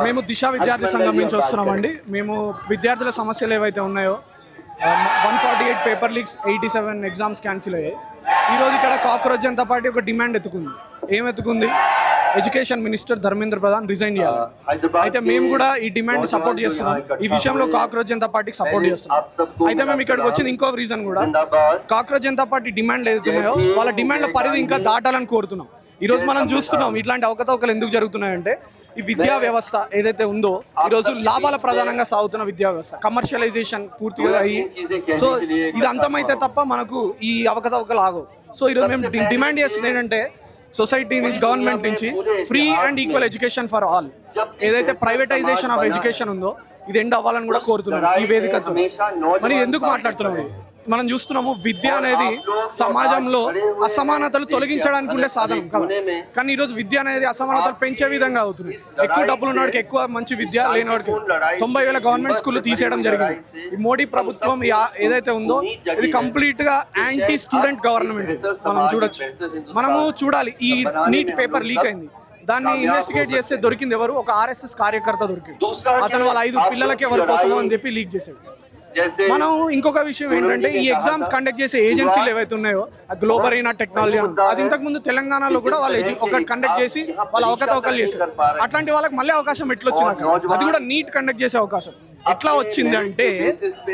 మేము దిశ విద్యార్థి సంఘం నుంచి వస్తున్నామండి. మేము విద్యార్థుల సమస్యలు ఏవైతే ఉన్నాయో 148 పేపర్ లీక్స్, 87 ఎగ్జామ్స్ క్యాన్సిల్ అయ్యాయి. ఈరోజు ఇక్కడ కాక్రోచ్ జనతా పార్టీ ఒక డిమాండ్ ఎత్తుకుంది. ఏం ఎత్తుకుంది? Education minister Dharmendra Pradhan resign చేయాలి. అయితే మేము కూడా ఈ డిమాండ్ సపోర్ట్ చేస్తున్నాం. ఈ విషయంలో కాక్రోచ్ జనతా పార్టీకి సపోర్ట్ చేస్తున్నాం. అయితే మేము ఇక్కడికి వచ్చింది ఇంకో రీజన్ కూడా, కాక్రోచ్ జనతా పార్టీ డిమాండ్లు ఏదైతున్నాయో వాళ్ళ డిమాండ్ల పరిధి ఇంకా దాటాలని కోరుతున్నాం. ఈరోజు మనం చూస్తున్నాం ఇట్లాంటి అవకతవకలు ఎందుకు జరుగుతున్నాయంటే, ఈ విద్యా వ్యవస్థ ఏదైతే ఉందో ఈరోజు లాభాల ప్రధానంగా సాగుతున్న విద్యా వ్యవస్థ కమర్షియలైజేషన్ పూర్తిగా అయ్యి, సో ఇది అంతమైతే తప్ప మనకు ఈ అవకతవకలు ఆగవు. సో ఈరోజు మేము డిమాండ్ చేస్తుంది ఏంటంటే, సొసైటీ నుంచి, గవర్నమెంట్ నుంచి free and equal education for all. ఏదైతే ప్రైవేటైజేషన్ ఆఫ్ ఎడ్యుకేషన్ ఉందో ఇది ఎండ్ అవ్వాలని కూడా కోరుతున్నాం ఈ వేదికతో. మరి ఎందుకు మాట్లాడుతున్నాం? మనం చూస్తున్నాము విద్య అనేది సమాజంలో అసమానతలు తొలగించడానికి ఉండే సాధనం కదా, కానీ ఈరోజు విద్య అనేది అసమానతలు పెంచే విధంగా అవుతుంది. ఎక్కువ డబ్బులు ఉన్నవాడికి ఎక్కువ మంచి విద్య, లేనివాడికి 90,000 గవర్నమెంట్ స్కూళ్ళు తీసేయడం జరిగింది. ఈ మోడీ ప్రభుత్వం ఏదైతే ఉందో ఇది కంప్లీట్ గా యాంటీ స్టూడెంట్ గవర్నమెంట్. మనం చూడొచ్చు, మనము చూడాలి. ఈ నీట్ పేపర్ లీక్ అయింది, దాన్ని ఇన్వెస్టిగేట్ చేస్తే దొరికింది ఎవరు? ఒక RSS కార్యకర్త దొరికింది. అతను వాళ్ళ 5 పిల్లలకి ఎవరి కోసం అని చెప్పి లీక్ చేశాడు. మనం ఇంకొక విషయం ఏంటంటే, ఈ ఎగ్జామ్స్ కండక్ట్ చేసే ఏజెన్సీలు ఏవైతే ఉన్నాయో గ్లోబల్ అయినా టెక్నాలజీ, అది ఇంతకు ముందు తెలంగాణలో కూడా వాళ్ళు ఒక కండక్ట్ చేసి వాళ్ళు అవకతవకలు చేశారు. అట్లాంటి వాళ్ళకి మళ్ళీ అవకాశం ఎట్లా వచ్చింది? అది కూడా నీట్ కండక్ట్ చేసే అవకాశం ఎట్లా వచ్చింది అంటే,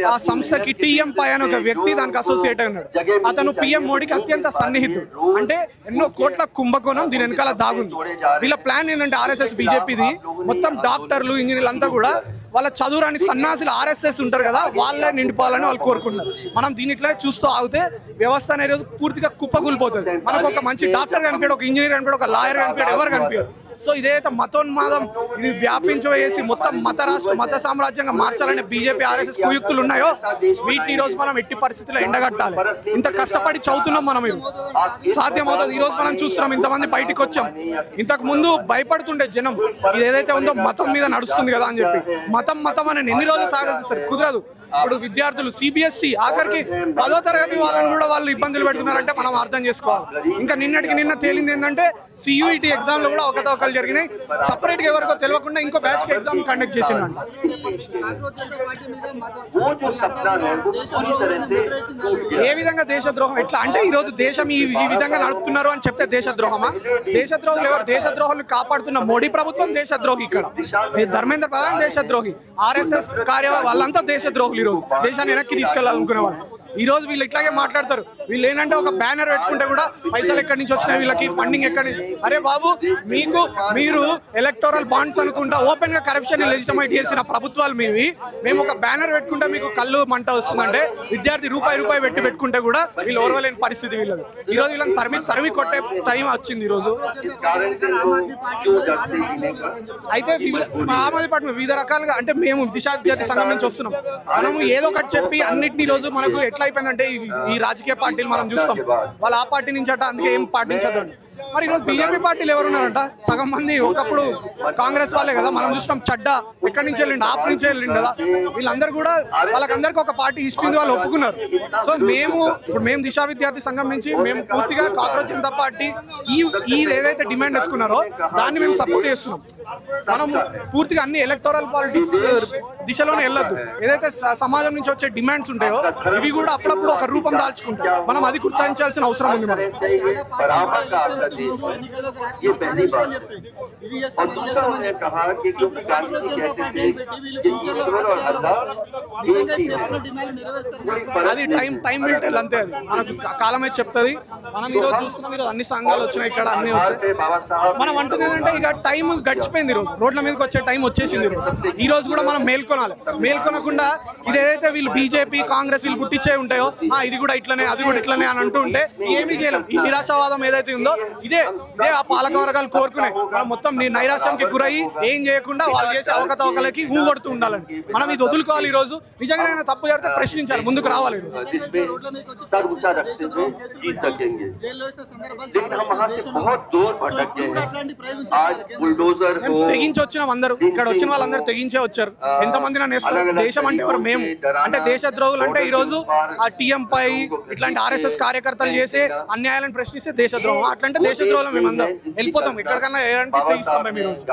ఆ సంస్థకి టీఎం పై అని ఒక వ్యక్తి దానికి అసోసియేట్ అయి ఉన్నాడు. అతను PM మోడీకి అత్యంత సన్నిహితుడు. అంటే ఎన్నో కోట్ల కుంభకోణం దీని వెనకాల దాగుంది. వీళ్ళ ప్లాన్ ఏంటంటే, RSS BJPది మొత్తం డాక్టర్లు, ఇంజనీర్లు అంతా కూడా వాళ్ళ చదువురాని సన్నాసులు RSS ఉంటారు కదా, వాళ్ళే నిండిపోవాలని వాళ్ళు కోరుకుంటున్నారు. మనం దీనిట్లో చూస్తూ ఆగితే వ్యవస్థ అనేది పూర్తిగా కుప్పకూలిపోతుంది. మనకు ఒక మంచి డాక్టర్ కనిపించాడు, ఒక ఇంజనీర్ కనిపించాడు, ఒక లాయర్ కనిపించాడు, ఎవరు కనిపించారు. సో ఇదైతే మతోన్మాదం ఇది వ్యాపించవేసి మొత్తం మత సామ్రాజ్యంగా మార్చాలనే BJP RSS కుయుక్తులు ఉన్నాయో వీటిని ఈరోజు మనం ఎట్టి పరిస్థితుల్లో ఎండగట్టాలి. ఇంత కష్టపడి చదువుతున్నాం మనం, సాధ్యమవుతుంది. ఈరోజు మనం చూస్తున్నాం ఇంతమంది బయటికి వచ్చాం. ఇంతకు ముందు భయపడుతుండే జనం, ఇది ఏదైతే ఉందో మతం మీద నడుస్తుంది కదా అని చెప్పి. మతం అని ఎన్ని రోజులు సాగతిస్తారు? కుదరదు. ఇప్పుడు విద్యార్థులు CBSE ఆఖరికి 10వ తరగతి వాళ్ళని కూడా వాళ్ళు ఇబ్బందులు పెడుతున్నారంటే మనం అర్థం చేసుకోవాలి. ఇంకా నిన్నటికి నిన్న తేలింది ఏంటంటే, CUET ఎగ్జామ్ లో కూడా అవకతవకలు జరిగినాయి. సపరేట్ గా ఎవరికో తెలియకుండా ఇంకో బ్యాచ్ కి ఎగ్జామ్ కండక్ట్ చేసిందంట. ఏ విధంగా దేశద్రోహం? ఎట్లా అంటే ఈరోజు దేశం ఈ విధంగా నడుపుతున్నారు అని చెప్తే దేశద్రోహమా? దేశద్రోహులు ఎవరు? దేశద్రోహులు కాపాడుతున్న మోడీ ప్రభుత్వం దేశద్రోహి. ఇక్కడ ధర్మేంద్ర ప్రధాన్ దేశద్రోహి, RSS కార్యవాహి వాళ్ళంతా దేశద్రోహులు. ఈరోజు దేశాన్ని వెనక్కి తీసుకెళ్లాలనుకునే వాళ్ళు ఈ రోజు వీళ్ళు ఇట్లాగే మాట్లాడతారు. వీళ్ళు ఏంటంటే ఒక బ్యానర్ పెట్టుకుంటే కూడా పైసలు ఎక్కడి నుంచి వచ్చినాయి, వీళ్ళకి ఫండింగ్ ఎక్కడి నుంచి? అరే బాబు, మీరు ఎలక్టోరల్ బాండ్స్ అనుకుంటా ఓపెన్ గా కరప్షన్ లెజిటిమైట్ చేసిన ప్రభుత్వాలు మీవి. మేము ఒక బ్యానర్ పెట్టుకుంటే మీకు కళ్ళు మంట వస్తుందంటే, విద్యార్థి రూపాయి పెట్టుకుంటే కూడా వీళ్ళు ఓర్వలేని పరిస్థితి వీళ్ళది. ఈ రోజు వీళ్ళని తరిమి కొట్టే టైం వచ్చింది ఈ రోజు. అయితే ఆమ్ ఆద్మీ పార్టీ వివిధ రకాలుగా, అంటే మేము దిశ విద్యార్థి సంఘం నుంచి వస్తున్నాం. మనము ఏదో ఒకటి చెప్పి అన్నిటిని రోజు మనకు ఎట్లా అయిపోయిందంటే, ఈ రాజకీయ పార్టీలు మనం చూస్తాం, వాళ్ళు ఆ పార్టీ నుంచి అట, అందుకే ఏం పాటించదండి. మరి ఈరోజు BJP పార్టీలు ఎవరున్నారంట? సగం మంది ఒకప్పుడు కాంగ్రెస్ వాళ్ళే కదా. మనం చూసినాం చడ్డా ఎక్కడి నుంచి వెళ్ళిండు, ఆప్ నుంచి వెళ్ళిండు కదా. వీళ్ళందరూ కూడా వాళ్ళకందరికీ ఒక పార్టీ హిస్టరీ వాళ్ళు ఒప్పుకున్నారు. సో మేము దిశ విద్యార్థి సంఘం నుంచి మేము పూర్తిగా కాక్రోచ్ జనతా పార్టీ ఈ ఏదైతే డిమాండ్ ఎత్తుకున్నారో దాన్ని మేము సపోర్ట్ చేస్తున్నాం. మనం పూర్తిగా అన్ని ఎలక్టోరల్ పాలిటిక్స్ దిశలోనే వెళ్ళొద్దు. ఏదైతే సమాజం నుంచి వచ్చే డిమాండ్స్ ఉంటాయో ఇవి కూడా అప్పుడప్పుడు ఒక రూపం దాల్చుకుంటాం. మనం అది గుర్తించాల్సిన అవసరం ఉంది. మనం ये पहली बात। और दूसरा उन्होंने कहा कि क्योंकि गांधी जी कहते थे कि ईश्वर और अल्लाह एक ही है, అది టైం విల్ టెల్ అంతే. అది మనకు కాలమే చెప్తుంది. మనం ఈరోజు చూస్తున్నాం, ఈరోజు అన్ని సంఘాలు వచ్చినాయి, ఇక్కడ అన్ని వచ్చాయి. మనం అంటుంది ఏంటంటే, ఇక టైం గడిచిపోయింది. ఈరోజు రోడ్ల మీదకి వచ్చే టైం వచ్చేసింది. ఈ రోజు కూడా మనం మేల్కొనాలి. మేల్కొనకుండా ఇది ఏదైతే వీళ్ళు BJP కాంగ్రెస్ వీళ్ళు పుట్టించే ఉంటాయో, ఇది కూడా ఇట్లనే, అది కూడా ఇట్లనే అని అంటూ ఉంటే ఏమీ చేయలేం. ఈ నిరాశావాదం ఏదైతే ఉందో ఇదే ఆ పాలక వర్గాలు కోరుకునే. మనం మొత్తం నైరాశ్యంకి గురయ్యి ఏం చేయకుండా వాళ్ళు చేసే అవకతవకలకి ఊగొడుతూ ఉండాలని మనం ఇది వదులుకోవాలి. ఈ రోజు నిజంగా తప్పు జరిగితే ప్రశ్నించాలి, ముందుకు రావాలి. बहुत दूर भटक गए हैं। आज बुलडोजर మేము తెగించి వచ్చినాం అందరూ. ఇక్కడ వచ్చిన వాళ్ళందరూ తెగించే వచ్చారు. ఎంతమంది నన్ను వేస్తారు. దేశం అంటే ఎవరు? మేము. అంటే దేశద్రోహులు అంటే ఈ రోజు ఆ టీఎం పై ఇట్లాంటి ఆర్ఎస్ఎస్ కార్యకర్తలు చేసే అన్యాయాలను ప్రశ్నిస్తే దేశద్రోహం. అట్లంటే దేశద్రోహులు మేము అందరం వెళ్ళిపోతాం. ఎక్కడికన్నా ఎలాంటి తెగిస్తాం మేము ఈ రోజు.